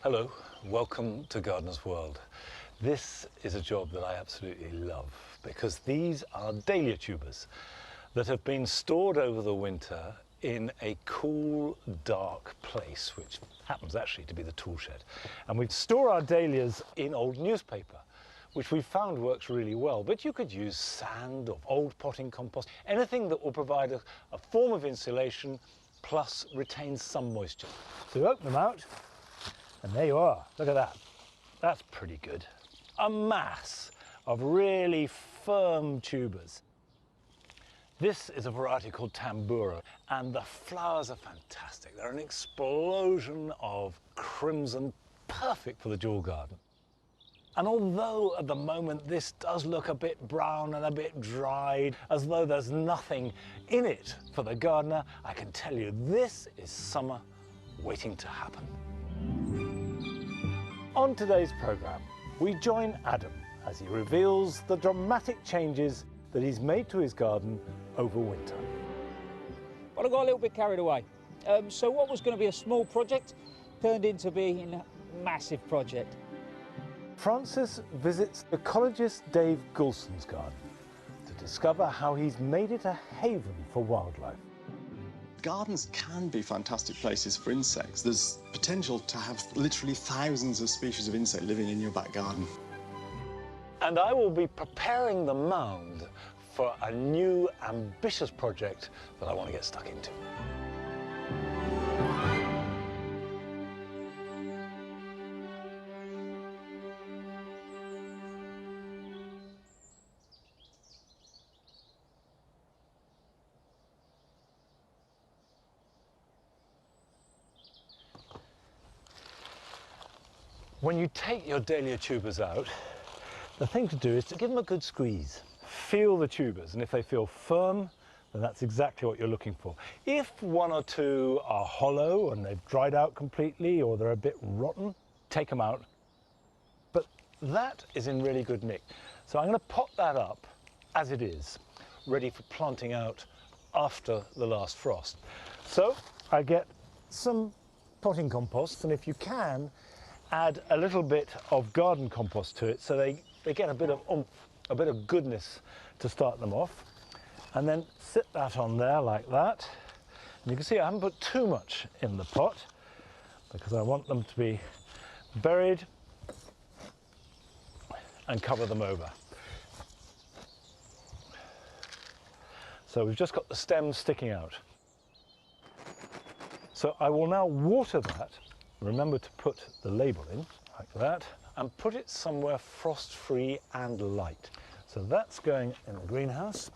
Hello, welcome to Gardener's World. This is a job that I absolutely love because these are dahlia tubers that have been stored over the winter in a cool, dark place, which happens actually to be the tool shed. And we store our dahlias in old newspaper, which we found works really well. But you could use sand or old potting compost, anything that will provide a form of insulation plus retain some moisture. So you open them out, and there you are. Look at that. That's pretty good. A mass of really firm tubers. This is a variety called tamburo, and the flowers are fantastic. They're an explosion of crimson, perfect for the dual garden. And although at the moment this does look a bit brown and a bit dried, as though there's nothing in it for the gardener, I can tell you this is summer waiting to happen. On today's programme, we join Adam as he reveals the dramatic changes that he's made to his garden over winter. Well, I got a little bit carried away. So what was going to be a small project turned into being a massive project. Francis visits ecologist Dave Goulson's garden to discover how he's made it a haven for wildlife. Gardens can be fantastic places for insects. There's potential to have literally thousands of species of insect living in your back garden. And I will be preparing the mound for a new ambitious project that I want to get stuck into. When you take your dahlia tubers out, the thing to do is to give them a good squeeze. Feel the tubers, and if they feel firm, then that's exactly what you're looking for. If one or two are hollow and they've dried out completely or they're a bit rotten, take them out. But that is in really good nick. So I'm going to pot that up as it is, ready for planting out after the last frost. So I get some potting compost, and if you can, add a little bit of garden compost to it so they get a bit of oomph, a bit of goodness to start them off. And then sit that on there like that. And you can see I haven't put too much in the pot because I want them to be buried and cover them over. So we've just got the stems sticking out. So I will now water that. Remember to put the label in, like that, and put it somewhere frost-free and light. So that's going in the greenhouse.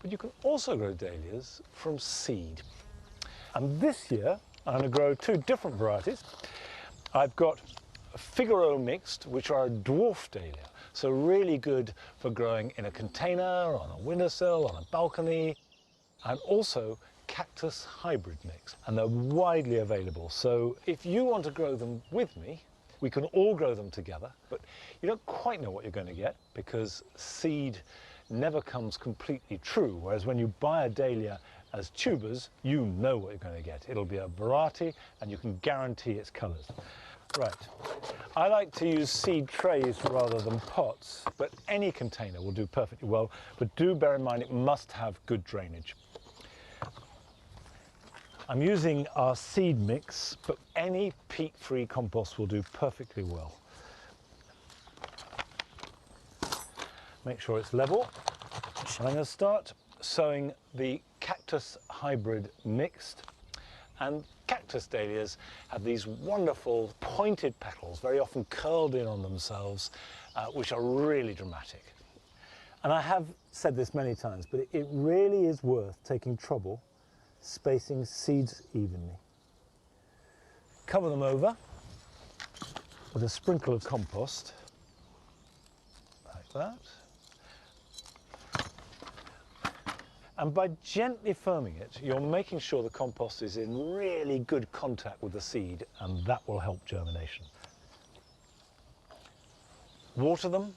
But you can also grow dahlias from seed. And this year, I'm going to grow two different varieties. I've got Figaro mixed, which are a dwarf dahlia. So really good for growing in a container, on a windowsill, on a balcony, and also cactus hybrid mix, and they're widely available. So if you want to grow them with me, we can all grow them together, but you don't quite know what you're going to get because seed never comes completely true, whereas when you buy a dahlia as tubers, you know what you're going to get. It'll be a variety and you can guarantee its colours. Right, I like to use seed trays rather than pots, but any container will do perfectly well, but do bear in mind it must have good drainage. I'm using our seed mix, but any peat-free compost will do perfectly well. Make sure it's level. I'm going to start sowing the cactus hybrid mixed. And cactus dahlias have these wonderful pointed petals, very often curled in on themselves, which are really dramatic. And I have said this many times, but it really is worth taking trouble spacing seeds evenly. Cover them over with a sprinkle of compost, like that. And by gently firming it, you're making sure the compost is in really good contact with the seed, and that will help germination. Water them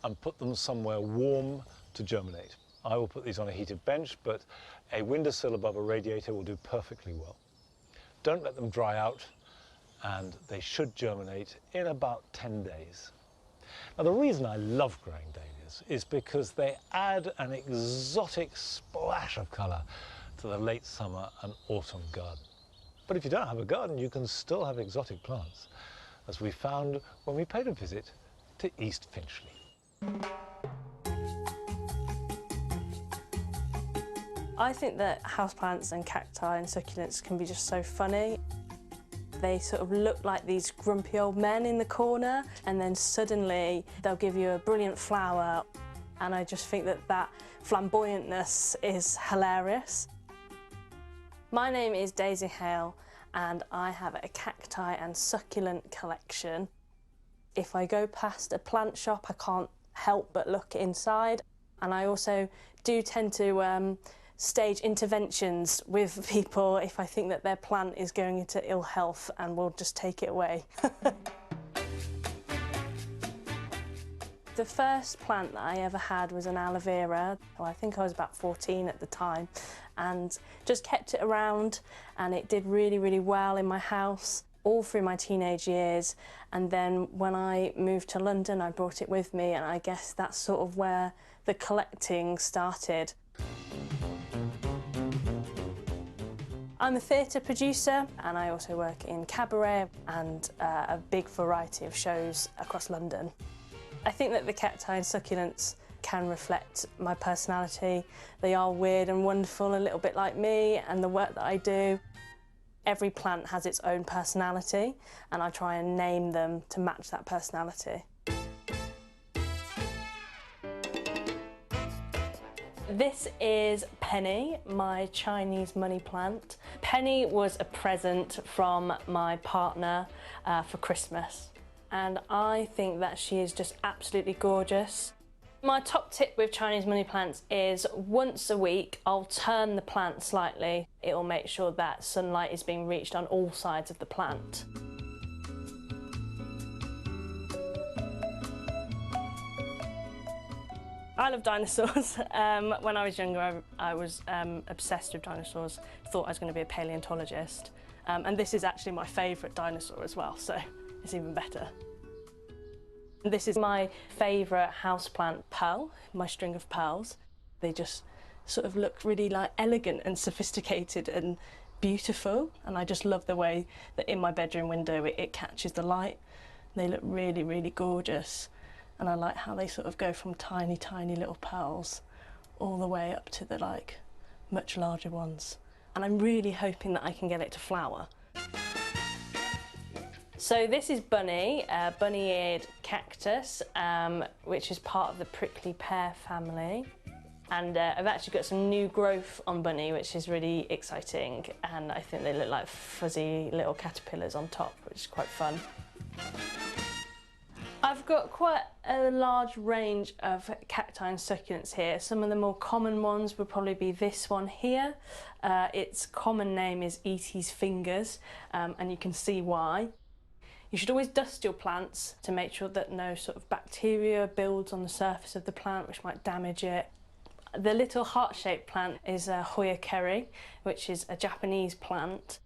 and put them somewhere warm to germinate. I will put these on a heated bench, but a windowsill above a radiator will do perfectly well. Don't let them dry out, and they should germinate in about 10 days. Now, the reason I love growing dahlias is because they add an exotic splash of colour to the late summer and autumn garden. But if you don't have a garden, you can still have exotic plants, as we found when we paid a visit to East Finchley. I think that houseplants and cacti and succulents can be just so funny. They sort of look like these grumpy old men in the corner, and then suddenly they'll give you a brilliant flower. And I just think that that flamboyantness is hilarious. My name is Daisy Hale, and I have a cacti and succulent collection. If I go past a plant shop, I can't help but look inside. And I also do tend to stage interventions with people if I think that their plant is going into ill health, and will just take it away. The first plant that I ever had was an aloe vera. Well, I think I was about 14 at the time, and just kept it around, and it did really, really well in my house all through my teenage years. And then when I moved to London, I brought it with me, and I guess that's sort of where the collecting started. I'm a theatre producer, and I also work in cabaret and a big variety of shows across London. I think that the cacti and succulents can reflect my personality. They are weird and wonderful, a little bit like me and the work that I do. Every plant has its own personality, and I try and name them to match that personality. This is Penny, my Chinese money plant. Penny was a present from my partner for Christmas, and I think that she is just absolutely gorgeous. My top tip with Chinese money plants is once a week I'll turn the plant slightly. It will make sure that sunlight is being reached on all sides of the plant. I love dinosaurs. When I was younger, I was obsessed with dinosaurs, thought I was going to be a paleontologist. And this is actually my favourite dinosaur as well, so it's even better. This is my favourite houseplant, pearl, my string of pearls. They just sort of look really like elegant and sophisticated and beautiful, and I just love the way that in my bedroom window it catches the light. They look really, really gorgeous. And I like how they sort of go from tiny, tiny little pearls all the way up to the much larger ones. And I'm really hoping that I can get it to flower. So this is Bunny, bunny-eared cactus, which is part of the prickly pear family. And I've actually got some new growth on Bunny, which is really exciting. And I think they look like fuzzy little caterpillars on top, which is quite fun. I've got quite a large range of cacti and succulents here. Some of the more common ones would probably be this one here. Its common name is Eaty's fingers, and you can see why. You should always dust your plants to make sure that no sort of bacteria builds on the surface of the plant, which might damage it. The little heart-shaped plant is a Hoya kerry, which is a Japanese plant.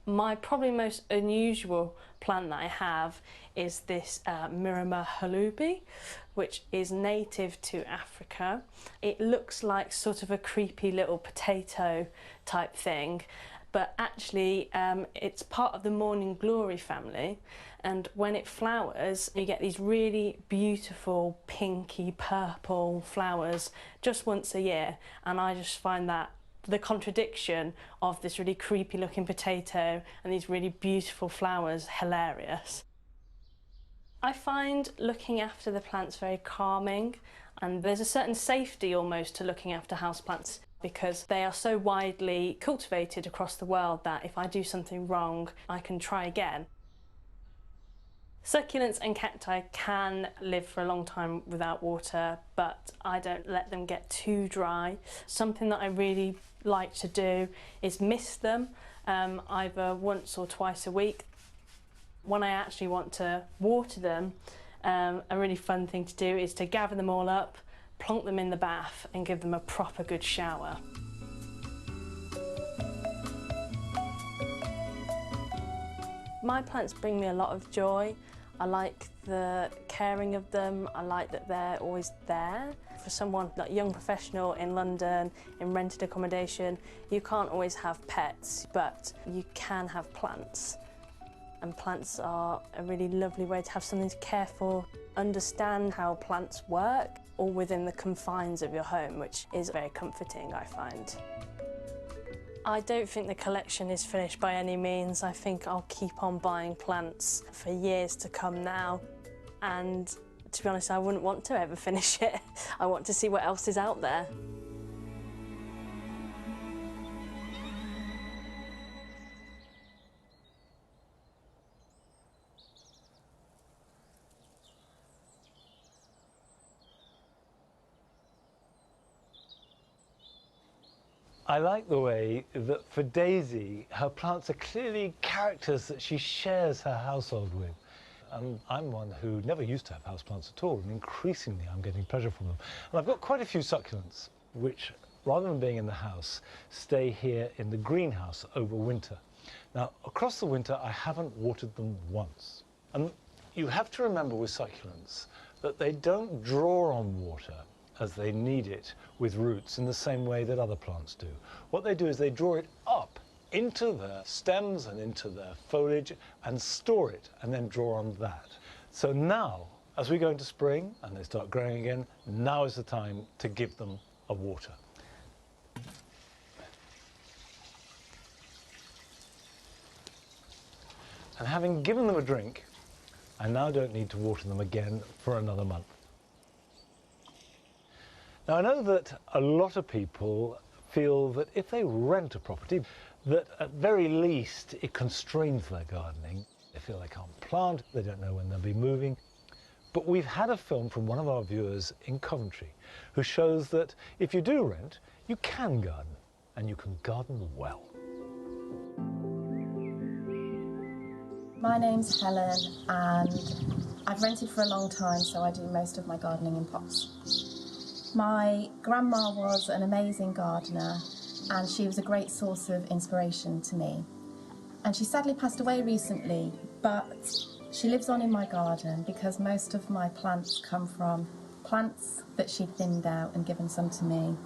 My probably most unusual plant that I have is this Miramar halubi, which is native to Africa. It looks like sort of a creepy little potato type thing, but actually it's part of the morning glory family, and when it flowers you get these really beautiful pinky purple flowers just once a year, and I just find that the contradiction of this really creepy looking potato and these really beautiful flowers hilarious. I find looking after the plants very calming, and there's a certain safety almost to looking after houseplants because they are so widely cultivated across the world that if I do something wrong, I can try again. Succulents and cacti can live for a long time without water, but I don't let them get too dry. Something that I really like to do is mist them either once or twice a week. When I actually want to water them, a really fun thing to do is to gather them all up, plonk them in the bath and give them a proper good shower. My plants bring me a lot of joy. I like the caring of them. I like that they're always there. For someone like a young professional in London, in rented accommodation, you can't always have pets, but you can have plants. And plants are a really lovely way to have something to care for, understand how plants work, all within the confines of your home, which is very comforting, I find. I don't think the collection is finished by any means. I think I'll keep on buying plants for years to come now. And to be honest, I wouldn't want to ever finish it. I want to see what else is out there. I like the way that for Daisy, her plants are clearly characters that she shares her household with. And I'm one who never used to have houseplants at all, and increasingly I'm getting pleasure from them. And I've got quite a few succulents, which, rather than being in the house, stay here in the greenhouse over winter. Now, across the winter, I haven't watered them once. And you have to remember with succulents that they don't draw on water as they need it with roots in the same way that other plants do. What they do is they draw it up into their stems and into their foliage and store it and then draw on that. So now, as we go into spring and they start growing again, now is the time to give them a water. And having given them a drink, I now don't need to water them again for another month. Now, I know that a lot of people feel that if they rent a property, that at very least it constrains their gardening. They feel they can't plant, they don't know when they'll be moving. But we've had a film from one of our viewers in Coventry who shows that if you do rent, you can garden, and you can garden well. My name's Helen, and I've rented for a long time, so I do most of my gardening in pots. My grandma was an amazing gardener, and she was a great source of inspiration to me. And she sadly passed away recently, but she lives on in my garden because most of my plants come from plants that she thinned out and given some to me,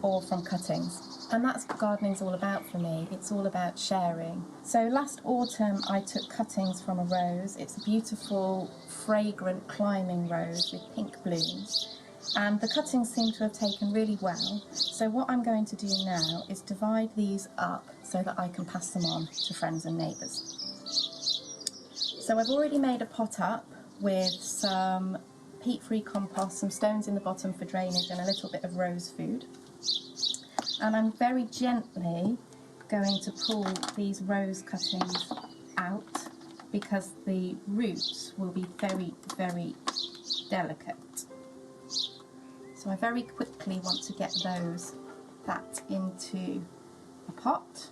or from cuttings. And that's what gardening's all about for me. It's all about sharing. So last autumn I took cuttings from a rose. It's a beautiful, fragrant climbing rose with pink blooms. And the cuttings seem to have taken really well. So what I'm going to do now is divide these up so that I can pass them on to friends and neighbours. So I've already made a pot up with some peat-free compost, some stones in the bottom for drainage, and a little bit of rose food. And I'm very gently going to pull these rose cuttings out because the roots will be very, very delicate. So I very quickly want to get that into a pot.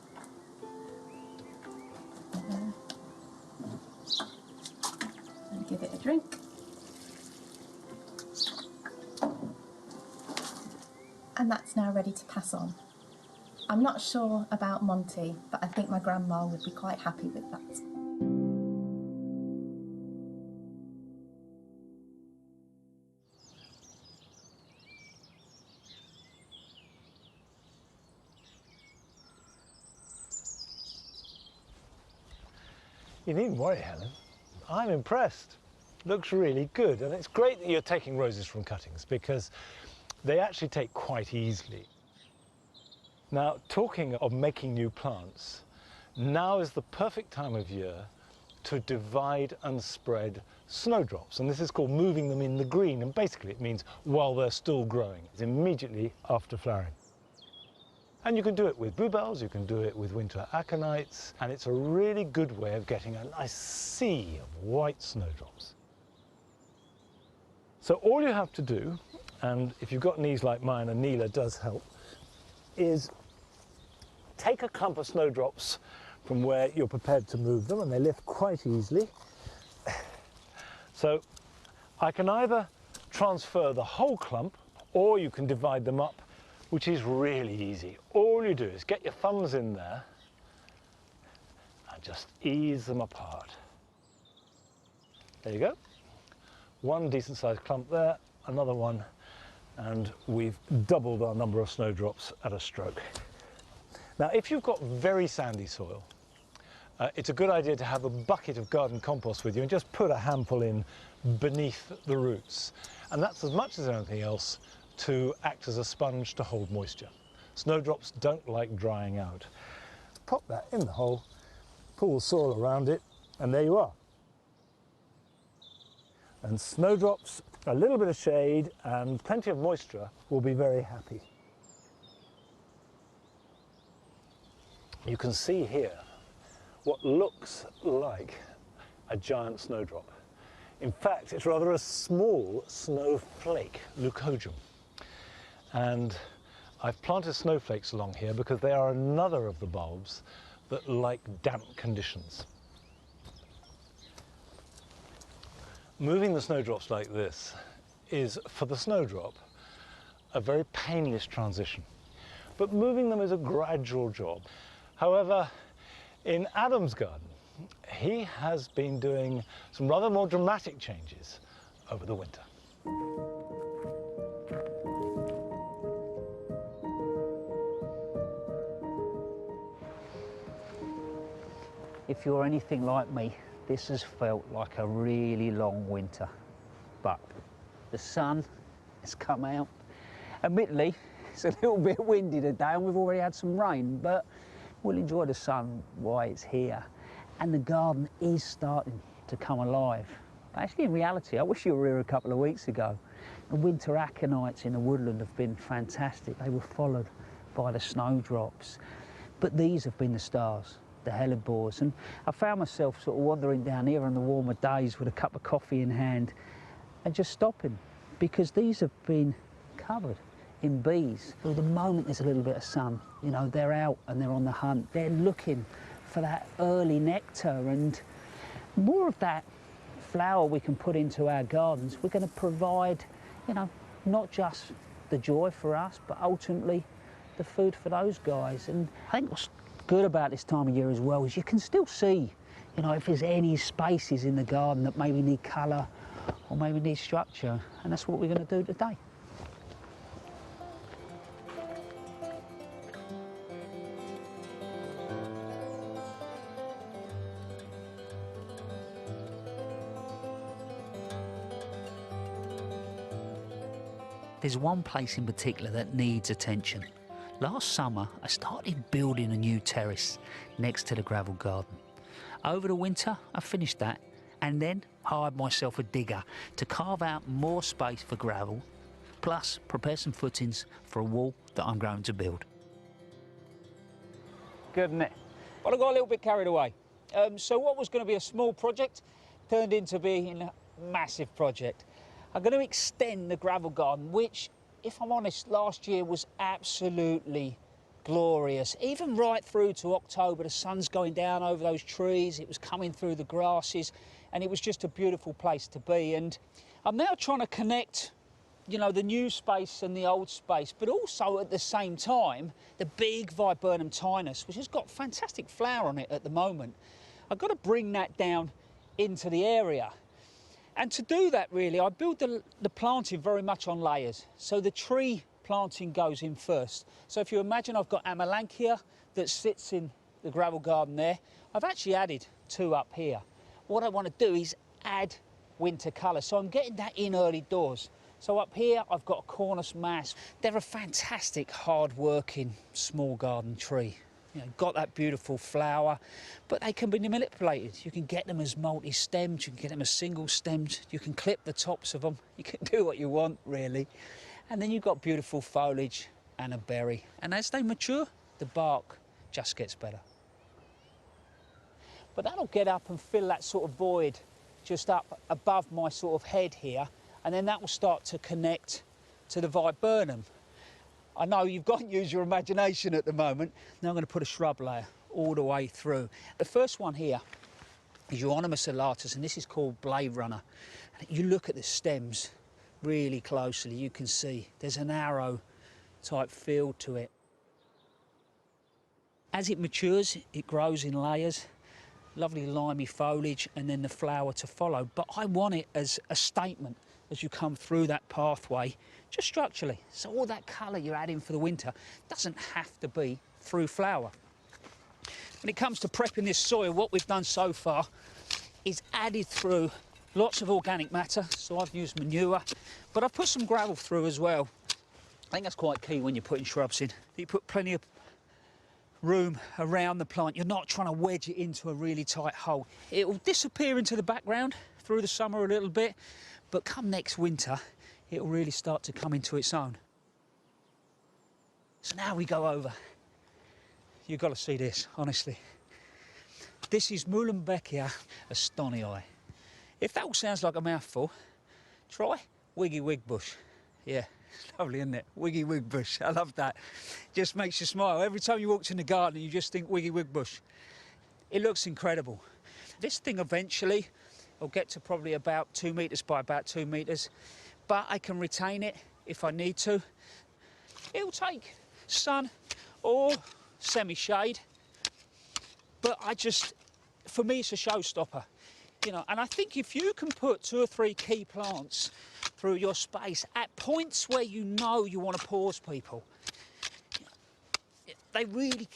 And give it a drink. And that's now ready to pass on. I'm not sure about Monty, but I think my grandma would be quite happy with that. You needn't worry, Helen. I'm impressed. Looks really good, and it's great that you're taking roses from cuttings because they actually take quite easily. Now, talking of making new plants, now is the perfect time of year to divide and spread snowdrops, and this is called moving them in the green, and basically it means while they're still growing. It's immediately after flowering. And you can do it with bluebells, you can do it with winter aconites, and it's a really good way of getting a nice sea of white snowdrops. So all you have to do, and if you've got knees like mine, a kneeler does help, is take a clump of snowdrops from where you're prepared to move them, and they lift quite easily. So I can either transfer the whole clump, or you can divide them up, which is really easy. All you do is get your thumbs in there and just ease them apart. There you go. One decent sized clump there, another one, and we've doubled our number of snowdrops at a stroke. Now, if you've got very sandy soil, it's a good idea to have a bucket of garden compost with you and just put a handful in beneath the roots. And that's as much as anything else to act as a sponge to hold moisture. Snowdrops don't like drying out. Pop that in the hole, pull the soil around it, and there you are. And snowdrops, a little bit of shade and plenty of moisture will be very happy. You can see here what looks like a giant snowdrop. In fact, it's rather a small snowflake, leucojum. And I've planted snowflakes along here because they are another of the bulbs that like damp conditions. Moving the snowdrops like this is, for the snowdrop, a very painless transition. But moving them is a gradual job. However, in Adam's garden, he has been doing some rather more dramatic changes over the winter. If you're anything like me, this has felt like a really long winter. But the sun has come out. Admittedly, it's a little bit windy today and we've already had some rain, but we'll enjoy the sun while it's here. And the garden is starting to come alive. Actually, in reality, I wish you were here a couple of weeks ago. The winter aconites in the woodland have been fantastic. They were followed by the snowdrops. But these have been the stars, the hellebores. And I found myself sort of wandering down here on the warmer days with a cup of coffee in hand and just stopping, because these have been covered in bees. Well, the moment there's a little bit of sun, you know, they're out and they're on the hunt. They're looking for that early nectar, and more of that flower we can put into our gardens. We're going to provide, you know, not just the joy for us, but ultimately the food for those guys. And I think what's good about this time of year as well is you can still see, you know, if there's any spaces in the garden that maybe need colour or maybe need structure, and that's what we're going to do today. There's one place in particular that needs attention. Last summer, I started building a new terrace next to the gravel garden. Over the winter, I finished that and then hired myself a digger to carve out more space for gravel, plus prepare some footings for a wall that I'm going to build. Good, isn't it? But I got a little bit carried away. So what was going to be a small project turned into being a massive project. I'm going to extend the gravel garden, which, if I'm honest, last year was absolutely glorious. Even right through to October, the sun's going down over those trees, it was coming through the grasses, and it was just a beautiful place to be. And I'm now trying to connect, you know, the new space and the old space, but also at the same time, the big viburnum tinus, which has got fantastic flower on it at the moment. I've got to bring that down into the area. And to do that, really, I build the planting very much on layers. So the tree planting goes in first. So if you imagine I've got Amelanchier that sits in the gravel garden there, I've actually added two up here. What I want to do is add winter colour. So I'm getting that in early doors. So up here, I've got a Cornus mass. They're a fantastic, hard-working, small garden tree. You know, got that beautiful flower, but they can be manipulated. You can get them as multi-stemmed, you can get them as single-stemmed, you can clip the tops of them, you can do what you want, really. And then you've got beautiful foliage and a berry. And as they mature, the bark just gets better. But that'll get up and fill that sort of void just up above my sort of head here, and then that will start to connect to the viburnum. I know you've got to use your imagination at the moment. Now I'm going to put a shrub layer all the way through. The first one here is Euonymus alatus, and this is called Blade Runner. You look at the stems really closely, you can see there's an arrow type feel to it. As it matures, it grows in layers, lovely limey foliage, and then the flower to follow. But I want it as a statement as you come through that pathway, just structurally. So all that colour you're adding for the winter doesn't have to be through flower. When it comes to prepping this soil, what we've done so far is added through lots of organic matter. So I've used manure, but I've put some gravel through as well. I think that's quite key when you're putting shrubs in. You put plenty of room around the plant. You're not trying to wedge it into a really tight hole. It will disappear into the background through the summer a little bit, but come next winter, it'll really start to come into its own. So now we go over. You've got to see this, honestly. This is Muhlenbeckia astonii. If that all sounds like a mouthful, try Wiggy Wig Bush. Yeah, it's lovely, isn't it? Wiggy Wig Bush, I love that. Just makes you smile. Every time you walk in the garden, you just think Wiggy Wig Bush. It looks incredible. This thing eventually will get to probably about 2 metres by about 2 metres, but I can retain it if I need to. It'll take sun or semi-shade, but for me, it's a showstopper. You know, and I think if you can put 2 or 3 key plants through your space at points where you know you want to pause people, they really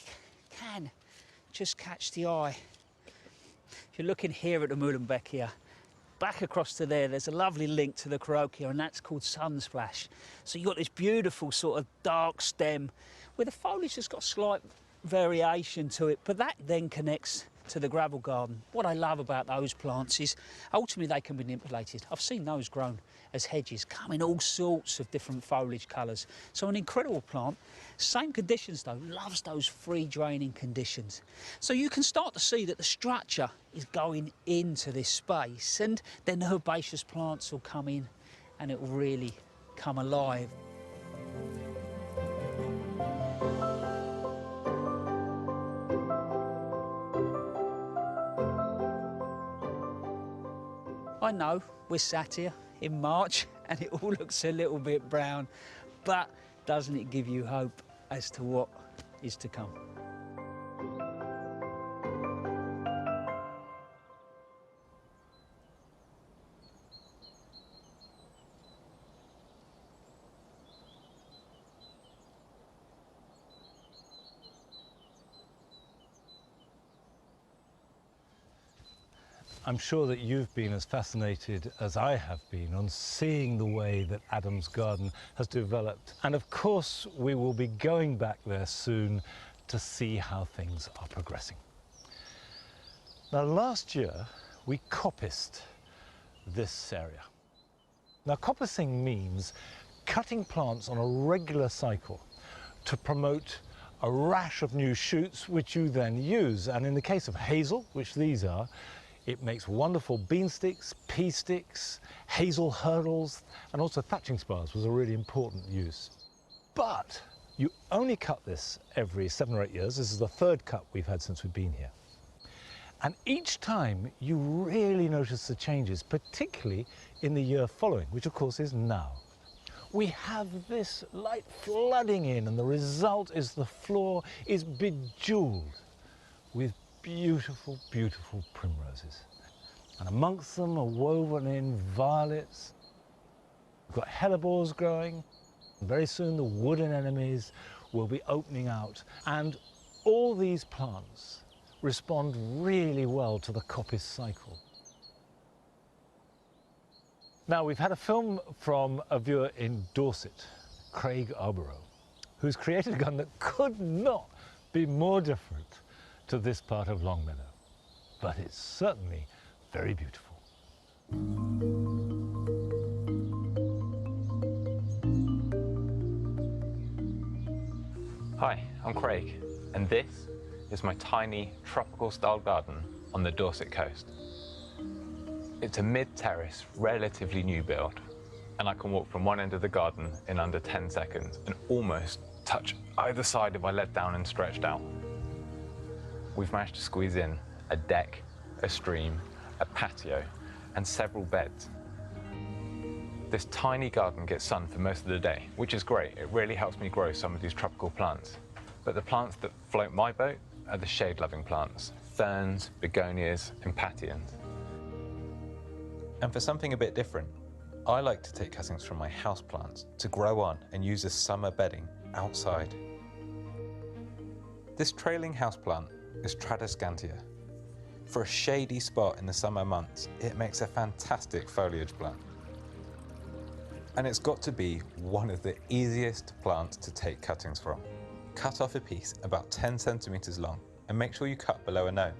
can just catch the eye. If you're looking here at the Muhlenbeckia, back across to there's a lovely link to the Carokia, and that's called Sunsplash. So you've got this beautiful sort of dark stem with the foliage that's got slight variation to it, but that then connects to the gravel garden. What I love about those plants is ultimately they can be manipulated. I've seen those grown as hedges, come in all sorts of different foliage colours. So an incredible plant, same conditions though, loves those free draining conditions. So you can start to see that the structure is going into this space, and then the herbaceous plants will come in and it will really come alive. I know we're sat here in March and it all looks a little bit brown, but doesn't it give you hope as to what is to come? I'm sure that you've been as fascinated as I have been on seeing the way that Adam's garden has developed. And of course, we will be going back there soon to see how things are progressing. Now, last year, we coppiced this area. Now, coppicing means cutting plants on a regular cycle to promote a rash of new shoots, which you then use. And in the case of hazel, which these are, it makes wonderful bean sticks, pea sticks, hazel hurdles, and also thatching spars was a really important use. But you only cut this every 7 or 8 years. This is the 3rd cut we've had since we've been here. And each time you really notice the changes, particularly in the year following, which of course is now. We have this light flooding in, and the result is the floor is bejewelled with beautiful, beautiful primroses. And amongst them are woven in violets. We've got hellebores growing. Very soon the wood anemones will be opening out. And all these plants respond really well to the coppice cycle. Now, we've had a film from a viewer in Dorset, Craig Arborough, who's created a garden that could not be more different to this part of Longmeadow, but it's certainly very beautiful. Hi, I'm Craig, and this is my tiny tropical style garden on the Dorset coast. It's a mid-terrace, relatively new build, and I can walk from one end of the garden in under 10 seconds and almost touch either side if I let down and stretched out. We've managed to squeeze in a deck, a stream, a patio, and several beds. This tiny garden gets sun for most of the day, which is great. It really helps me grow some of these tropical plants. But the plants that float my boat are the shade-loving plants. ferns, begonias, and patiens. And for something a bit different, I like to take cuttings from my houseplants to grow on and use as summer bedding outside. This trailing houseplant is Tradescantia. For a shady spot in the summer months, it makes a fantastic foliage plant. And it's got to be one of the easiest plants to take cuttings from. Cut off a piece about 10 centimeters long and make sure you cut below a node,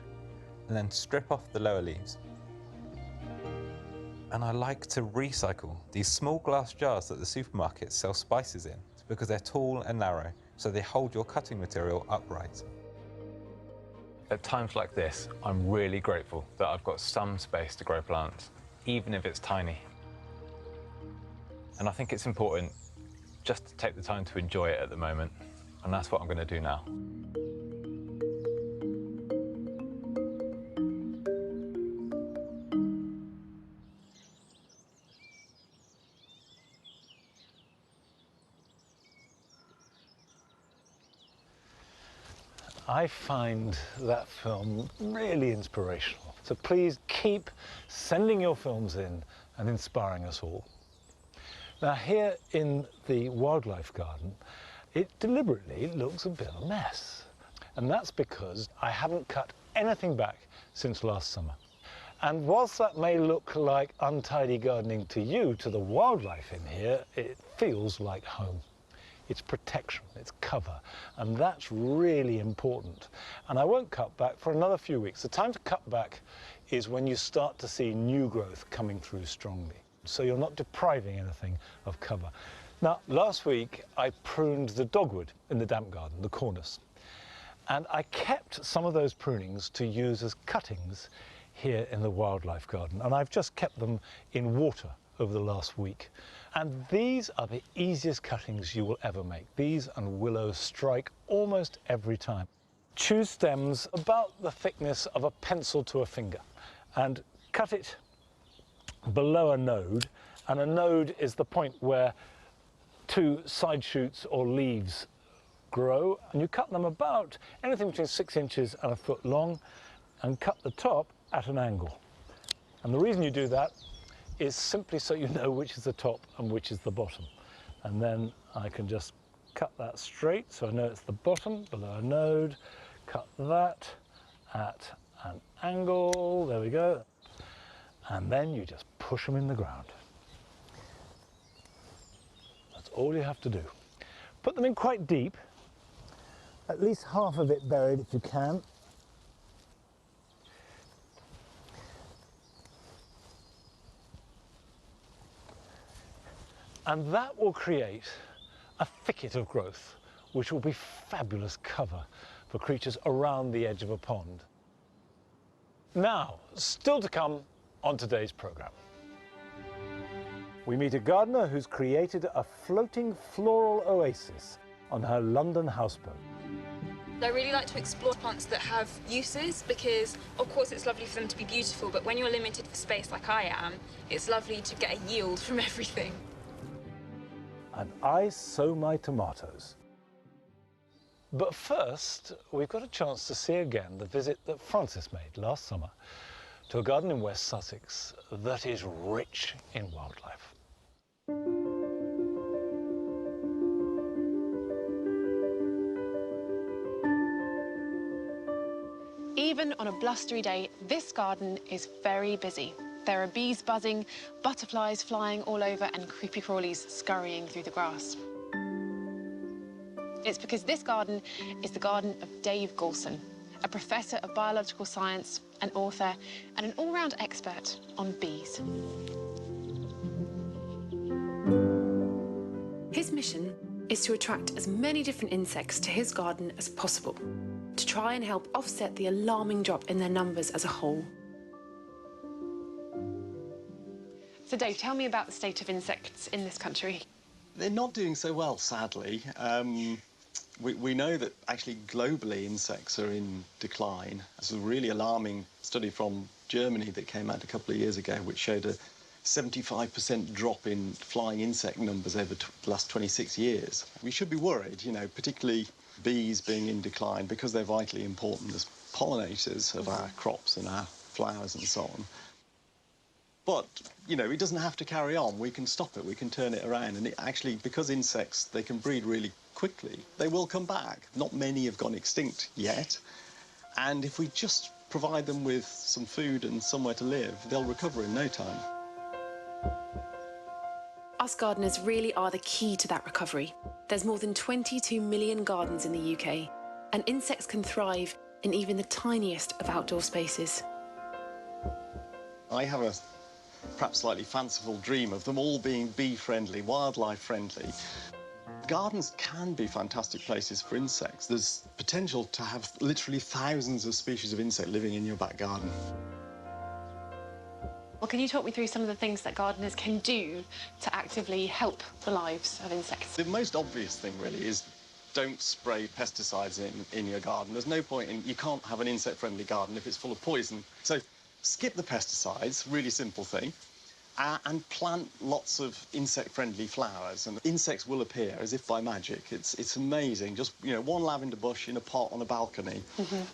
and then strip off the lower leaves. And I like to recycle these small glass jars that the supermarkets sell spices in because they're tall and narrow, so they hold your cutting material upright. At times like this, I'm really grateful that I've got some space to grow plants, even if it's tiny. And I think it's important just to take the time to enjoy it at the moment, and that's what I'm going to do now. I find that film really inspirational. So please keep sending your films in and inspiring us all. Now here in the wildlife garden, it deliberately looks a bit of a mess. And that's because I haven't cut anything back since last summer. And whilst that may look like untidy gardening to you, to the wildlife in here, it feels like home. It's protection, it's cover, and that's really important. And I won't cut back for another few weeks. The time to cut back is when you start to see new growth coming through strongly. So you're not depriving anything of cover. Now, last week I pruned the dogwood in the damp garden, the cornus. And I kept some of those prunings to use as cuttings here in the wildlife garden. And I've just kept them in water over the last week. And these are the easiest cuttings you will ever make. These and willows strike almost every time. Choose stems about the thickness of a pencil to a finger and cut it below a node. And a node is the point where two side shoots or leaves grow. And you cut them about anything between 6 inches and a foot long and cut the top at an angle. And the reason you do that is simply so you know which is the top and which is the bottom. And then I can just cut that straight so I know it's the bottom below a node, cut that at an angle, there we go. And then you just push them in the ground. That's all you have to do. Put them in quite deep, at least half of it buried if you can. And that will create a thicket of growth, which will be fabulous cover for creatures around the edge of a pond. Now, still to come on today's programme. We meet a gardener who's created a floating floral oasis on her London houseboat. I really like to explore plants that have uses because, of course, it's lovely for them to be beautiful, but when you're limited for space like I am, it's lovely to get a yield from everything. And I sow my tomatoes. But first, we've got a chance to see again the visit that Francis made last summer to a garden in West Sussex that is rich in wildlife. Even on a blustery day, this garden is very busy. There are bees buzzing, butterflies flying all over, and creepy crawlies scurrying through the grass. It's because this garden is the garden of Dave Goulson, a professor of biological science, an author, and an all-round expert on bees. His mission is to attract as many different insects to his garden as possible, to try and help offset the alarming drop in their numbers as a whole. So Dave, tell me about the state of insects in this country. They're not doing so well, sadly. We know that actually globally insects are in decline. There's a really alarming study from Germany that came out a couple of years ago which showed a 75% drop in flying insect numbers over the last 26 years. We should be worried, you know, particularly bees being in decline because they're vitally important as pollinators of our crops and our flowers and so on. But, you know, it doesn't have to carry on. We can stop it, we can turn it around. And it actually, because insects, they can breed really quickly, they will come back. Not many have gone extinct yet. And if we just provide them with some food and somewhere to live, they'll recover in no time. Us gardeners really are the key to that recovery. There's more than 22 million gardens in the UK, and insects can thrive in even the tiniest of outdoor spaces. I have a perhaps slightly fanciful dream of them all being bee-friendly, wildlife-friendly. Gardens can be fantastic places for insects. There's potential to have literally thousands of species of insect living in your back garden. Well, can you talk me through some of the things that gardeners can do to actively help the lives of insects? The most obvious thing, really, is don't spray pesticides in your garden. There's no point in... You can't have an insect-friendly garden if it's full of poison. So skip the pesticides, really simple thing, and plant lots of insect-friendly flowers. And insects will appear as if by magic. It's amazing. Just, you know, one lavender bush in a pot on a balcony,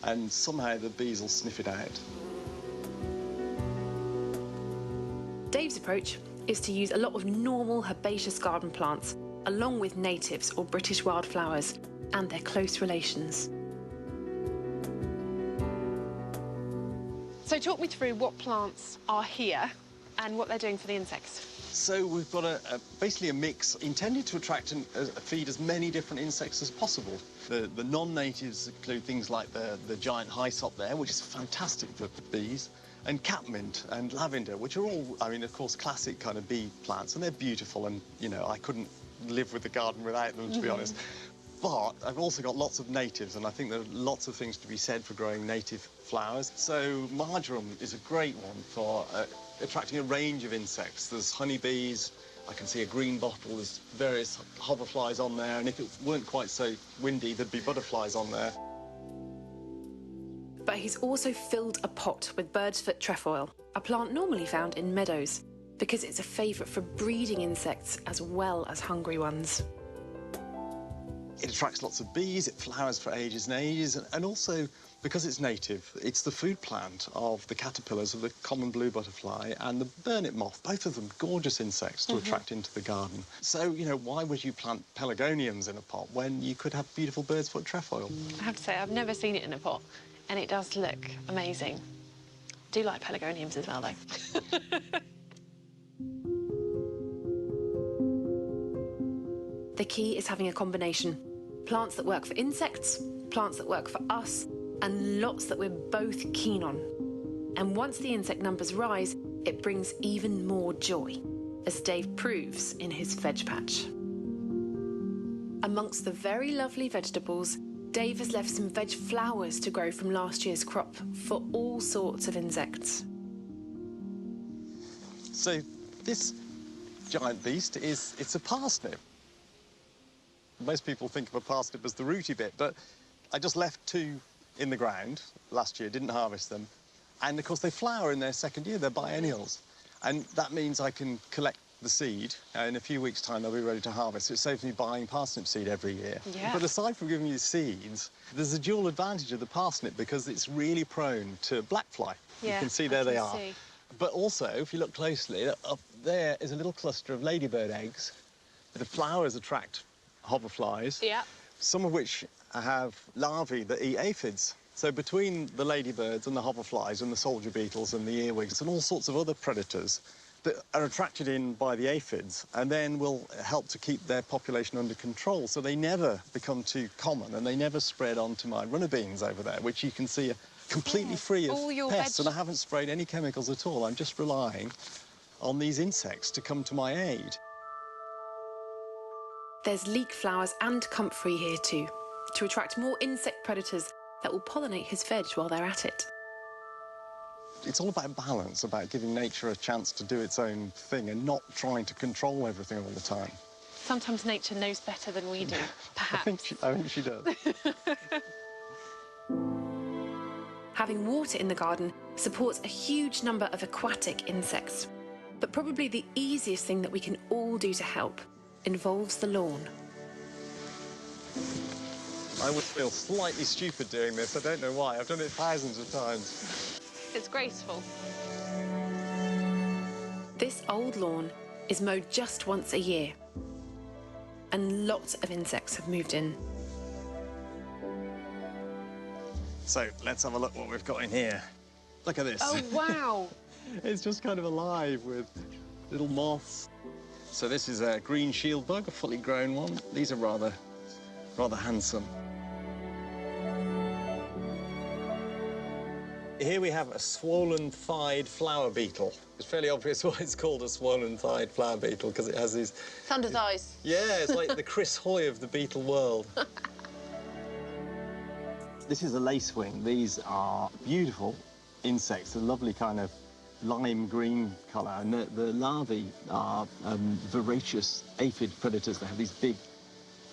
and somehow the bees will sniff it out. Dave's approach is to use a lot of normal herbaceous garden plants, along with natives or British wildflowers and their close relations. So talk me through what plants are here and what they're doing for the insects. So we've got basically a mix intended to attract and feed as many different insects as possible. The non-natives include things like the giant hyssop there, which is fantastic for bees, and catmint and lavender, which are all, I mean, of course, classic kind of bee plants, and they're beautiful, and, you know, I couldn't live with the garden without them, to be honest. But I've also got lots of natives, and I think there are lots of things to be said for growing native flowers. So marjoram is a great one for attracting a range of insects. There's honeybees, I can see a green bottle, there's various hoverflies on there, and if it weren't quite so windy, there'd be butterflies on there. But he's also filled a pot with bird's foot trefoil, a plant normally found in meadows, because it's a favourite for breeding insects as well as hungry ones. It attracts lots of bees, it flowers for ages and ages, and also, because it's native, it's the food plant of the caterpillars of the common blue butterfly and the burnet moth, both of them gorgeous insects to attract into the garden. So, you know, why would you plant pelargoniums in a pot when you could have beautiful bird's foot trefoil? I have to say, I've never seen it in a pot, and it does look amazing. I do like pelargoniums as well, though. The key is having a combination. Plants that work for insects, plants that work for us, and lots that we're both keen on. And once the insect numbers rise, it brings even more joy, as Dave proves in his veg patch. Amongst the very lovely vegetables, Dave has left some veg flowers to grow from last year's crop for all sorts of insects. So this giant beast it's a parsnip. Most people think of a parsnip as the rooty bit, but I just left 2 in the ground last year, didn't harvest them. And of course they flower in their second year, they're biennials. And that means I can collect the seed, in a few weeks' time they'll be ready to harvest. It saves me buying parsnip seed every year. Yeah. But aside from giving you seeds, there's a dual advantage of the parsnip because it's really prone to black fly. Yeah, you can see there they are. see. But also, if you look closely, up there is a little cluster of ladybird eggs. The flowers attract hoverflies, some of which have larvae that eat aphids. So between the ladybirds and the hoverflies and the soldier beetles and the earwigs and all sorts of other predators that are attracted in by the aphids and then will help to keep their population under control so they never become too common and they never spread onto my runner beans over there, which you can see are completely free of pests. And I haven't sprayed any chemicals at all. I'm just relying on these insects to come to my aid. There's leek flowers and comfrey here too, to attract more insect predators that will pollinate his veg while they're at it. It's all about balance, about giving nature a chance to do its own thing and not trying to control everything all the time. Sometimes nature knows better than we do, perhaps. I think she does. Having water in the garden supports a huge number of aquatic insects. But probably the easiest thing that we can all do to help involves the lawn. I would feel slightly stupid doing this. I don't know why. I've done it thousands of times. It's graceful. This old lawn is mowed just once a year, and lots of insects have moved in. So let's have a look what we've got in here. Look at this. Oh, wow. It's just kind of alive with little moths. So this is a green shield bug, a fully grown one. These are rather handsome. Here we have a swollen-thighed flower beetle. It's fairly obvious why it's called a swollen-thighed flower beetle, because it has these... Thunder thighs. Yeah, it's like the Chris Hoy of the beetle world. This is a lacewing. These are beautiful insects, a lovely kind of lime green colour, and the larvae are voracious aphid predators. They have these big,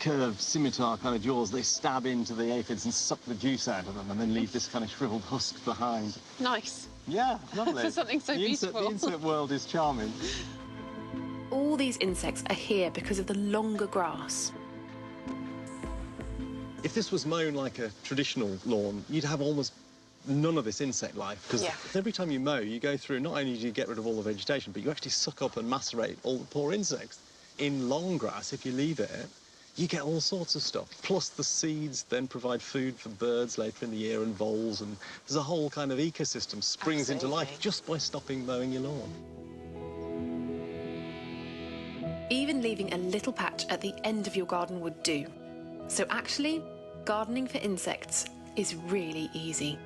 curved, scimitar kind of jaws. They stab into the aphids and suck the juice out of them and then leave this kind of shriveled husk behind. Nice. Yeah, lovely. For something so beautiful. The insect world is charming. All these insects are here because of the longer grass. If this was mown like a traditional lawn, you'd have almost none of this insect life, because every time you mow, you go through, not only do you get rid of all the vegetation, but you actually suck up and macerate all the poor insects. In long grass, if you leave it, you get all sorts of stuff. Plus the seeds then provide food for birds later in the year and voles, and there's a whole kind of ecosystem springs into life just by stopping mowing your lawn. Even leaving a little patch at the end of your garden would do. So actually, gardening for insects is really easy.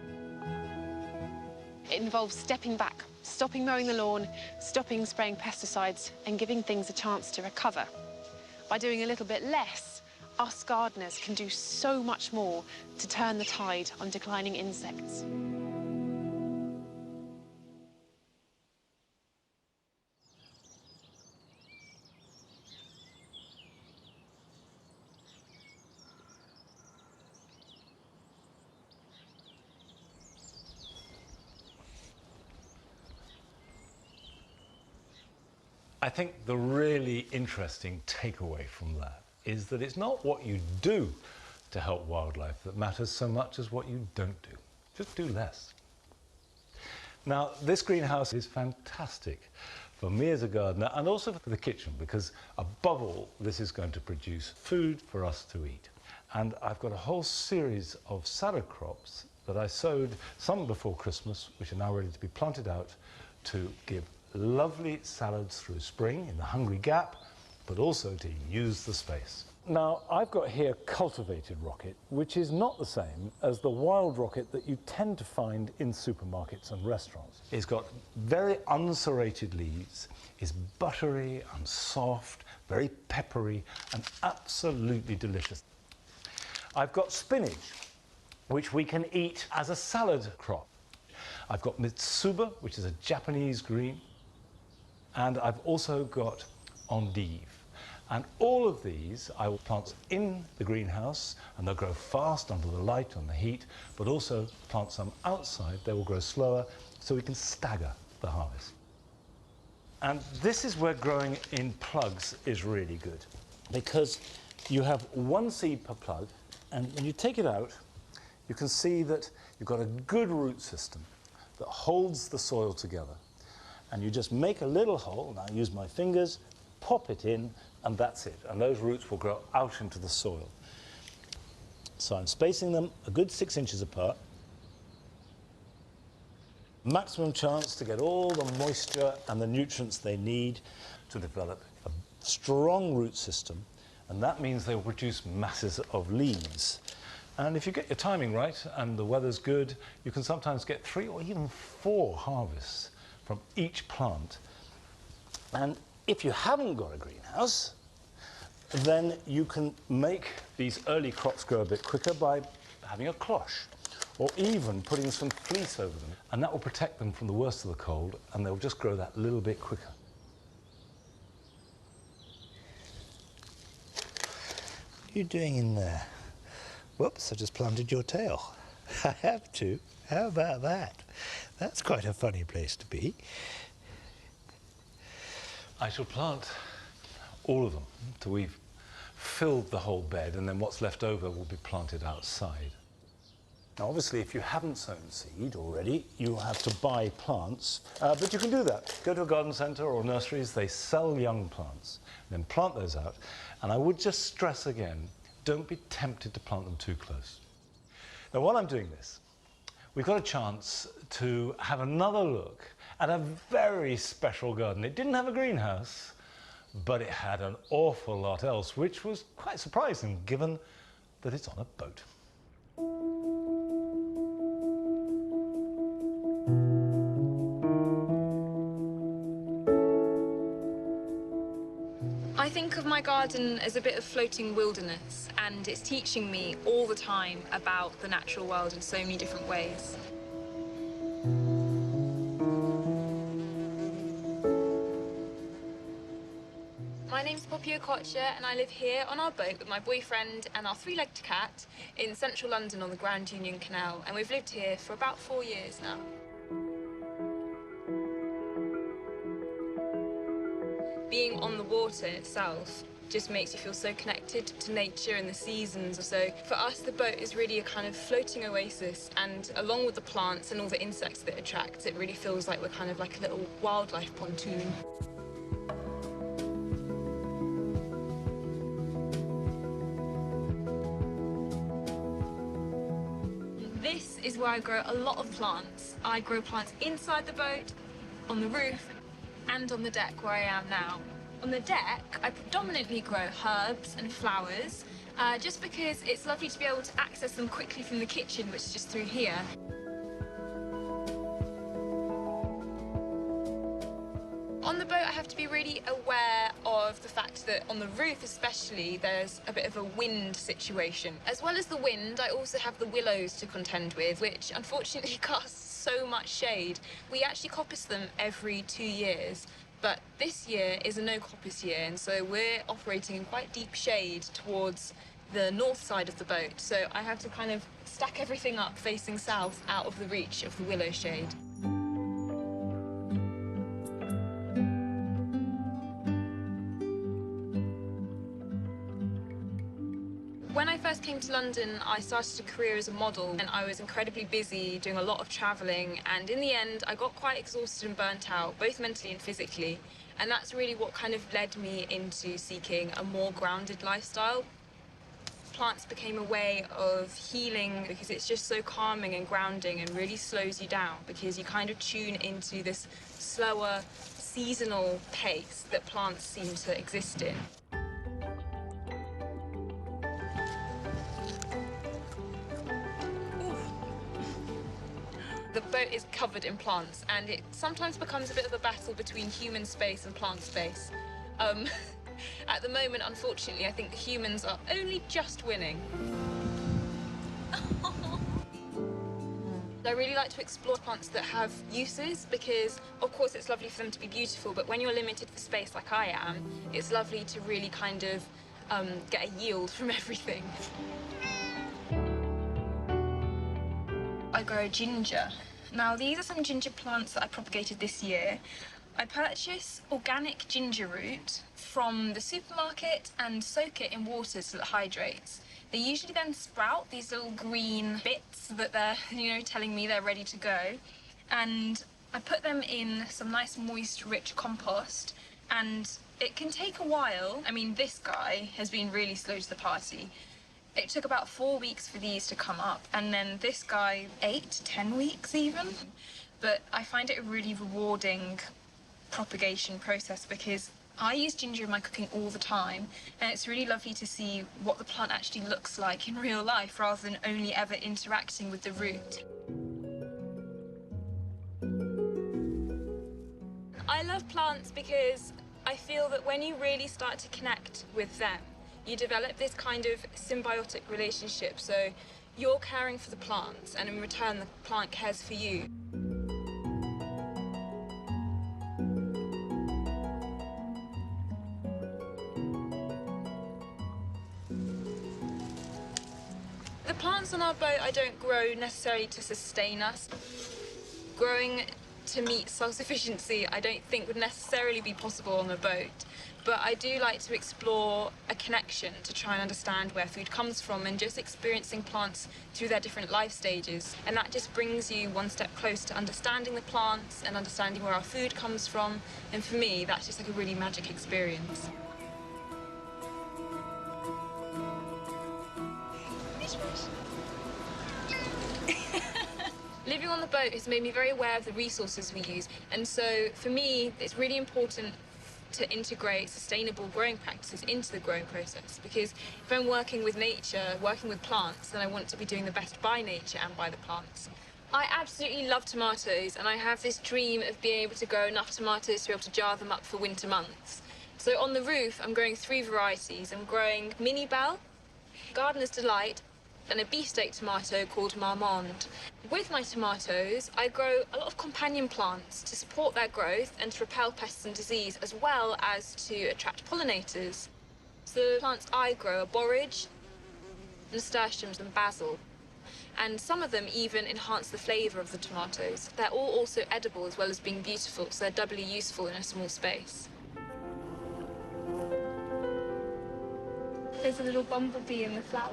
It involves stepping back, stopping mowing the lawn, stopping spraying pesticides, and giving things a chance to recover. By doing a little bit less, us gardeners can do so much more to turn the tide on declining insects. I think the really interesting takeaway from that is that it's not what you do to help wildlife that matters so much as what you don't do. Just do less. Now, this greenhouse is fantastic for me as a gardener and also for the kitchen, because above all, this is going to produce food for us to eat. And I've got a whole series of salad crops that I sowed, some before Christmas, which are now ready to be planted out to give lovely salads through spring in the Hungry Gap, but also to use the space. Now, I've got here cultivated rocket, which is not the same as the wild rocket that you tend to find in supermarkets and restaurants. It's got very unserrated leaves, is buttery and soft, very peppery and absolutely delicious. I've got spinach, which we can eat as a salad crop. I've got mitsuba, which is a Japanese green, and I've also got endive. And all of these I will plant in the greenhouse, and they'll grow fast under the light and the heat, but also plant some outside. They will grow slower, so we can stagger the harvest. And this is where growing in plugs is really good, because you have one seed per plug, and when you take it out, you can see that you've got a good root system that holds the soil together. And you just make a little hole, and I use my fingers, pop it in, and that's it. And those roots will grow out into the soil. So I'm spacing them a good 6 inches apart. Maximum chance to get all the moisture and the nutrients they need to develop a strong root system, and that means they will produce masses of leaves. And if you get your timing right and the weather's good, you can sometimes get 3 or even 4 harvests from each plant. And if you haven't got a greenhouse, then you can make these early crops grow a bit quicker by having a cloche, or even putting some fleece over them. And that will protect them from the worst of the cold, and they'll just grow that little bit quicker. What are you doing in there? Whoops, I just planted your tail. I have to. How about that? That's quite a funny place to be. I shall plant all of them till we've filled the whole bed, and then what's left over will be planted outside. Now, obviously, if you haven't sown seed already, you'll have to buy plants, but you can do that. Go to a garden centre or nurseries, they sell young plants, then plant those out. And I would just stress again, don't be tempted to plant them too close. Now, while I'm doing this, we've got a chance to have another look at a very special garden. It didn't have a greenhouse, but it had an awful lot else, which was quite surprising given that it's on a boat. I think of my garden as a bit of floating wilderness, and it's teaching me all the time about the natural world in so many different ways. My name's Poppy Ocotcha, and I live here on our boat with my boyfriend and our three-legged cat in central London on the Grand Union Canal, and we've lived here for about 4 years now. Being on the water itself just makes you feel so connected to nature and the seasons. So for us, the boat is really a kind of floating oasis, and along with the plants and all the insects that it attracts, it really feels like we're kind of like a little wildlife pontoon. This is where I grow a lot of plants. I grow plants inside the boat, on the roof, and on the deck where I am now. On the deck, I predominantly grow herbs and flowers, just because it's lovely to be able to access them quickly from the kitchen, which is just through here. On the boat, I have to be really aware of the fact that on the roof especially, there's a bit of a wind situation. As well as the wind, I also have the willows to contend with, which unfortunately cast so much shade. We actually coppice them every 2 years, but this year is a no coppice year, and so we're operating in quite deep shade towards the north side of the boat. So I have to kind of stack everything up facing south out of the reach of the willow shade. When I first came to London, I started a career as a model, and I was incredibly busy doing a lot of travelling, and in the end I got quite exhausted and burnt out, both mentally and physically, and that's really what kind of led me into seeking a more grounded lifestyle. Plants became a way of healing because it's just so calming and grounding and really slows you down, because you kind of tune into this slower, seasonal pace that plants seem to exist in. The boat is covered in plants, and it sometimes becomes a bit of a battle between human space and plant space. At the moment, unfortunately, I think the humans are only just winning. I really like to explore plants that have uses, because, of course, it's lovely for them to be beautiful, but when you're limited for space like I am, it's lovely to really kind of get a yield from everything. I grow ginger. Now, these are some ginger plants that I propagated this year. I purchase organic ginger root from the supermarket and soak it in water so it hydrates. They usually then sprout these little green bits that they're, telling me they're ready to go. And I put them in some nice moist, rich compost, and it can take a while. I mean, this guy has been really slow to the party. It took about 4 weeks for these to come up, and then this guy 8 to 10 weeks even. But I find it a really rewarding propagation process, because I use ginger in my cooking all the time, and it's really lovely to see what the plant actually looks like in real life rather than only ever interacting with the root. I love plants because I feel that when you really start to connect with them, you develop this kind of symbiotic relationship. So you're caring for the plants, and in return, the plant cares for you. The plants on our boat I don't grow necessarily to sustain us. Growing to meet self-sufficiency I don't think would necessarily be possible on a boat. but I do like to explore a connection to try and understand where food comes from and just experiencing plants through their different life stages. And that just brings you one step closer to understanding the plants and understanding where our food comes from. And for me, that's just like a really magic experience. Living on the boat has made me very aware of the resources we use, and so for me it's really important to integrate sustainable growing practices into the growing process, because if I'm working with nature, working with plants, then I want to be doing the best by nature and by the plants. I absolutely love tomatoes, and I have this dream of being able to grow enough tomatoes to be able to jar them up for winter months. So on the roof I'm growing 3 varieties. I'm growing Mini Belle, Gardener's Delight, and a beefsteak tomato called Marmande. With my tomatoes, I grow a lot of companion plants to support their growth and to repel pests and disease, as well as to attract pollinators. So the plants I grow are borage, nasturtiums and basil. And some of them even enhance the flavour of the tomatoes. They're all also edible as well as being beautiful, so they're doubly useful in a small space. There's a little bumblebee in the flower.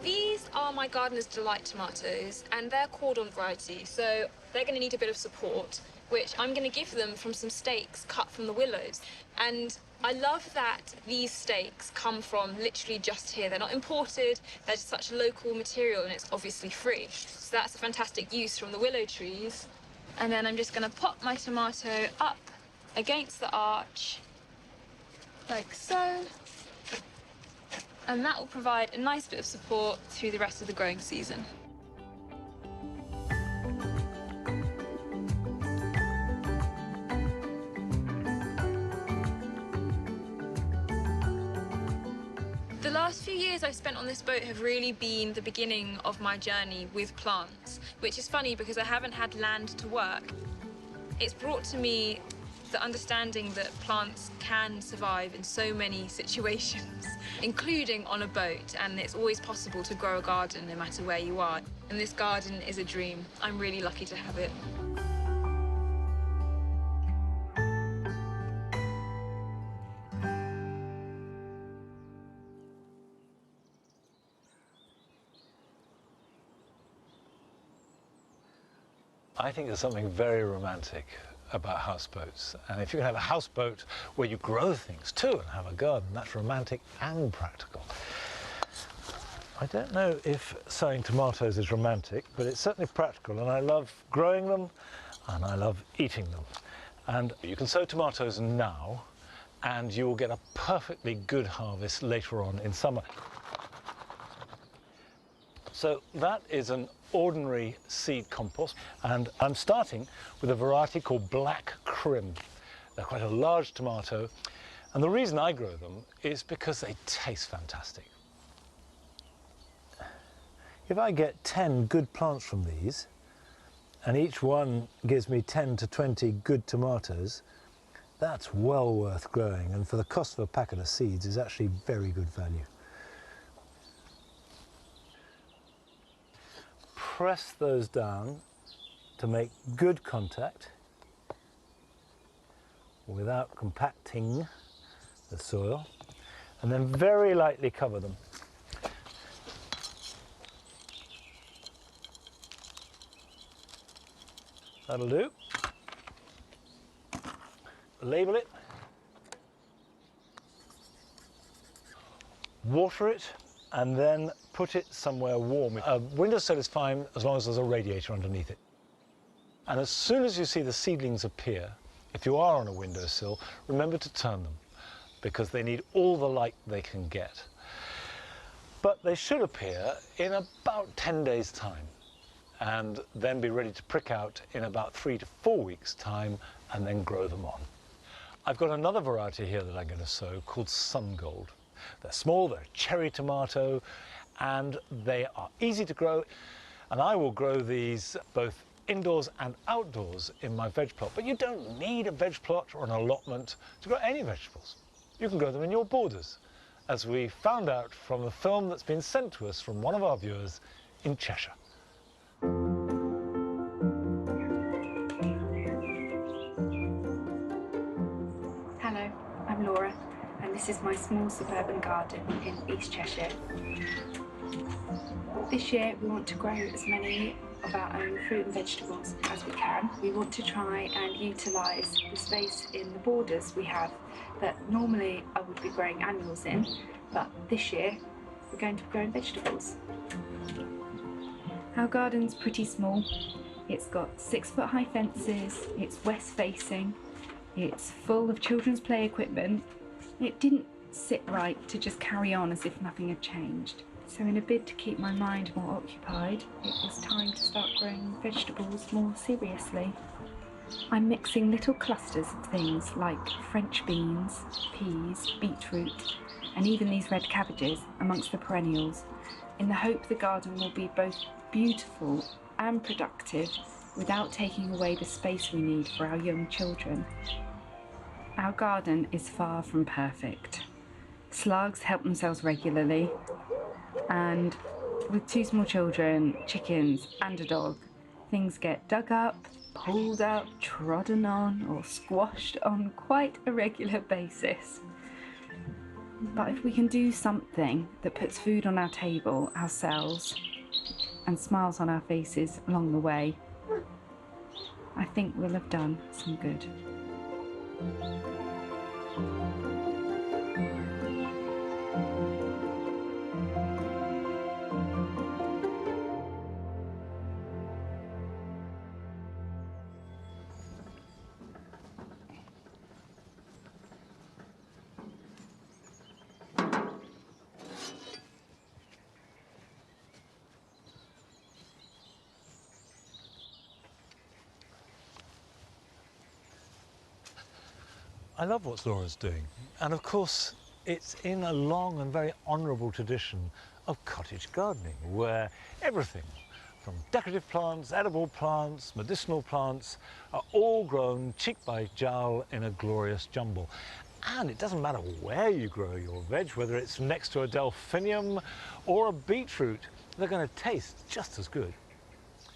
These are my Gardener's Delight tomatoes, and they're cordon variety, so they're going to need a bit of support, which I'm going to give them from some stakes cut from the willows. And I love that these stakes come from literally just here. They're not imported, they're just such local material, and it's obviously free. So that's a fantastic use from the willow trees. And then I'm just going to pop my tomato up against the arch, like so. And that will provide a nice bit of support through the rest of the growing season. The last few years I've spent on this boat have really been the beginning of my journey with plants, which is funny because I haven't had land to work. It's brought to me the understanding that plants can survive in so many situations, including on a boat, and it's always possible to grow a garden no matter where you are. And this garden is a dream. I'm really lucky to have it. I think there's something very romantic about houseboats, and if you can have a houseboat where you grow things too and have a garden, that's romantic and practical. I don't know if sowing tomatoes is romantic, but it's certainly practical, and I love growing them and I love eating them. And you can sow tomatoes now and you will get a perfectly good harvest later on in summer. So that is an ordinary seed compost, and I'm starting with a variety called Black Crim. They're quite a large tomato, and the reason I grow them is because they taste fantastic. If I get 10 good plants from these, and each one gives me 10 to 20 good tomatoes, that's well worth growing, and for the cost of a packet of seeds is actually very good value. Press those down to make good contact without compacting the soil, and then very lightly cover them. That'll do. Label it, water it, and then put it somewhere warm. A windowsill is fine as long as there's a radiator underneath it. And as soon as you see the seedlings appear, if you are on a windowsill, remember to turn them, because they need all the light they can get. But they should appear in about 10 days' time, and then be ready to prick out in about 3 to 4 weeks' time, and then grow them on. I've got another variety here that I'm going to sow called Sun Gold. They're small, they're cherry tomato, and they are easy to grow. And I will grow these both indoors and outdoors in my veg plot. But you don't need a veg plot or an allotment to grow any vegetables. You can grow them in your borders, as we found out from a film that's been sent to us from one of our viewers in Cheshire. and this is my small suburban garden in East Cheshire. This year we want to grow as many of our own fruit and vegetables as we can. We want to try and utilise the space in the borders we have that normally I would be growing annuals in, but this year we're going to be growing vegetables. Our garden's pretty small. It's got 6-foot high fences, it's west facing, it's full of children's play equipment. It didn't sit right to just carry on as if nothing had changed. So in a bid to keep my mind more occupied, it was time to start growing vegetables more seriously. I'm mixing little clusters of things like French beans, peas, beetroot, and even these red cabbages amongst the perennials, in the hope the garden will be both beautiful and productive without taking away the space we need for our young children. Our garden is far from perfect. Slugs help themselves regularly, and with 2 small children, chickens and a dog, things get dug up, pulled up, trodden on or squashed on quite a regular basis. But if we can do something that puts food on our table ourselves and smiles on our faces along the way, I think we'll have done some good. I love what Laura's doing, and of course it's in a long and very honourable tradition of cottage gardening, where everything from decorative plants, edible plants, medicinal plants are all grown cheek by jowl in a glorious jumble. And it doesn't matter where you grow your veg, whether it's next to a delphinium or a beetroot, they're going to taste just as good.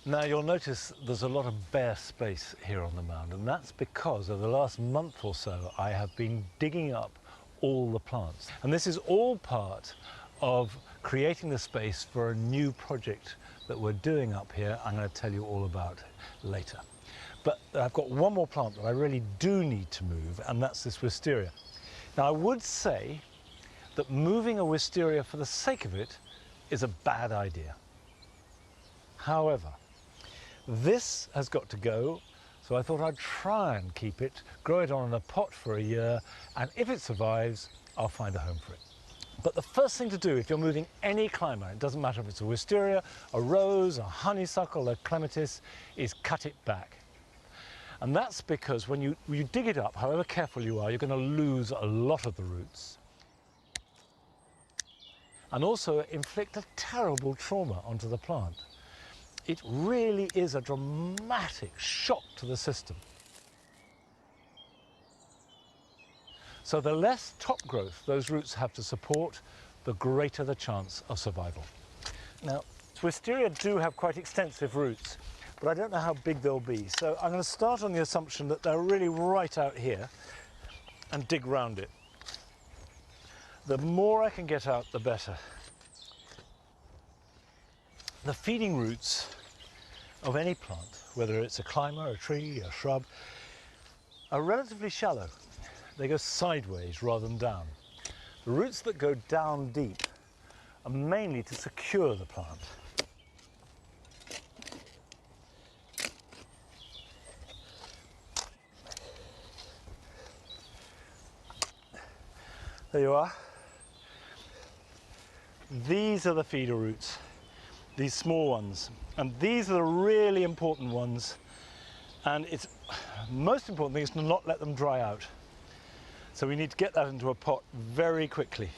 Now you'll notice there's a lot of bare space here on the mound, and that's because over the last month or so I have been digging up all the plants. And this is all part of creating the space for a new project that we're doing up here. I'm going to tell you all about later. But I've got one more plant that I really do need to move, and that's this wisteria. Now I would say that moving a wisteria for the sake of it is a bad idea. However, this has got to go, so I thought I'd try and keep it, grow it on in a pot for a year, and if it survives, I'll find a home for it. But the first thing to do if you're moving any climber, it doesn't matter if it's a wisteria, a rose, a honeysuckle, a clematis, is cut it back. And that's because when you dig it up, however careful you are, you're going to lose a lot of the roots. And also inflict a terrible trauma onto the plant. It really is a dramatic shock to the system. So the less top growth those roots have to support, the greater the chance of survival. Now, wisteria do have quite extensive roots, but I don't know how big they'll be. So I'm going to start on the assumption that they're really right out here and dig round it. The more I can get out, the better. The feeding roots of any plant, whether it's a climber, a tree, a shrub, are relatively shallow. They go sideways rather than down. The roots that go down deep are mainly to secure the plant. There you are. These are the feeder roots, these small ones. And these are the really important ones. And it's most important thing is to not let them dry out. So we need to get that into a pot very quickly.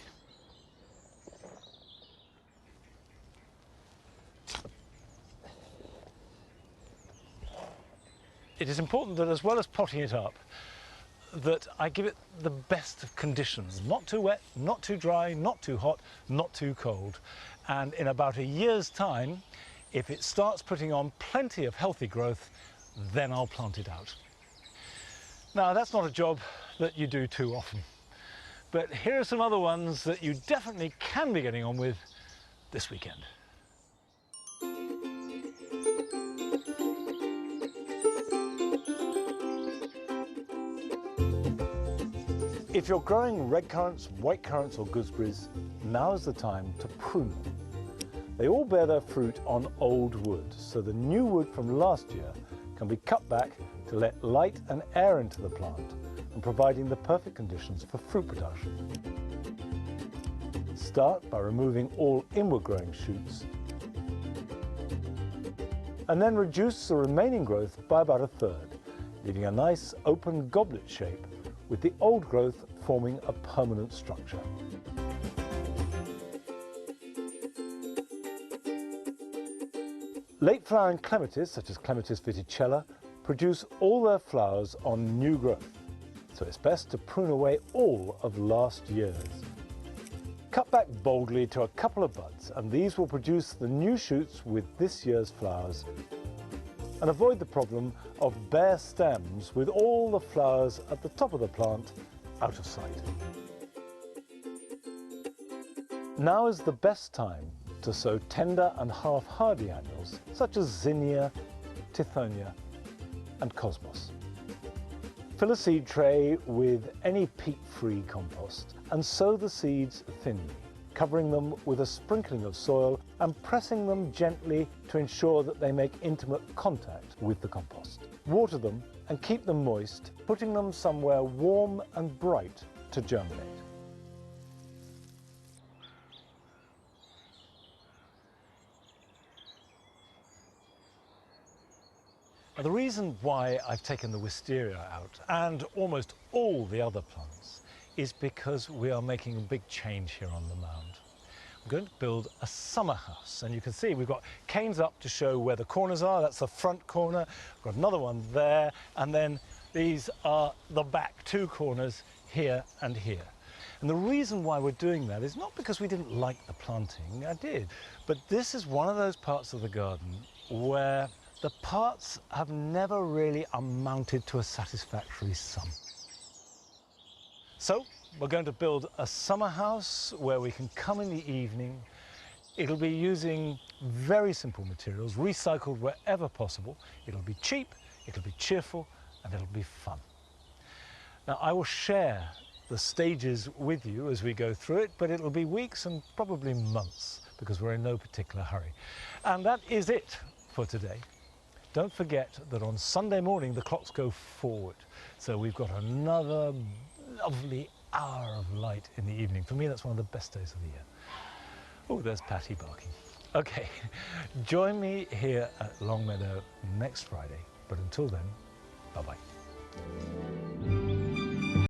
It is important that as well as potting it up, that I give it the best of conditions. Not too wet, not too dry, not too hot, not too cold. And in about a year's time, if it starts putting on plenty of healthy growth, then I'll plant it out. Now, that's not a job that you do too often, but here are some other ones that you definitely can be getting on with this weekend. If you're growing red currants, white currants or gooseberries, now is the time to prune them. They all bear their fruit on old wood, so the new wood from last year can be cut back to let light and air into the plant and providing the perfect conditions for fruit production. Start by removing all inward growing shoots and then reduce the remaining growth by about a third, leaving a nice open goblet shape with the old growth forming a permanent structure. Late flowering clematis, such as Clematis viticella, produce all their flowers on new growth, so it's best to prune away all of last year's. Cut back boldly to a couple of buds, and these will produce the new shoots with this year's flowers. And avoid the problem of bare stems with all the flowers at the top of the plant out of sight. Now is the best time to sow tender and half-hardy annuals such as zinnia, tithonia and cosmos. Fill a seed tray with any peat-free compost and sow the seeds thinly, covering them with a sprinkling of soil and pressing them gently to ensure that they make intimate contact with the compost. Water them and keep them moist, putting them somewhere warm and bright to germinate. Now, the reason why I've taken the wisteria out and almost all the other plants is because we are making a big change here on the mound. I'm going to build a summer house, and you can see we've got canes up to show where the corners are. That's the front corner. We've got another one there, and then these are the back two corners here and here. And the reason why we're doing that is not because we didn't like the planting, I did, but this is one of those parts of the garden where the parts have never really amounted to a satisfactory sum. So we're going to build a summer house where we can come in the evening. It'll be using very simple materials, recycled wherever possible. It'll be cheap, it'll be cheerful, and it'll be fun. Now, I will share the stages with you as we go through it, but it'll be weeks and probably months because we're in no particular hurry. And that is it for today. Don't forget that on Sunday morning the clocks go forward, so we've got another lovely hour of light in the evening. For me, that's one of the best days of the year. Oh, there's Patty barking. Okay, join me here at Longmeadow next Friday, but until then, bye-bye.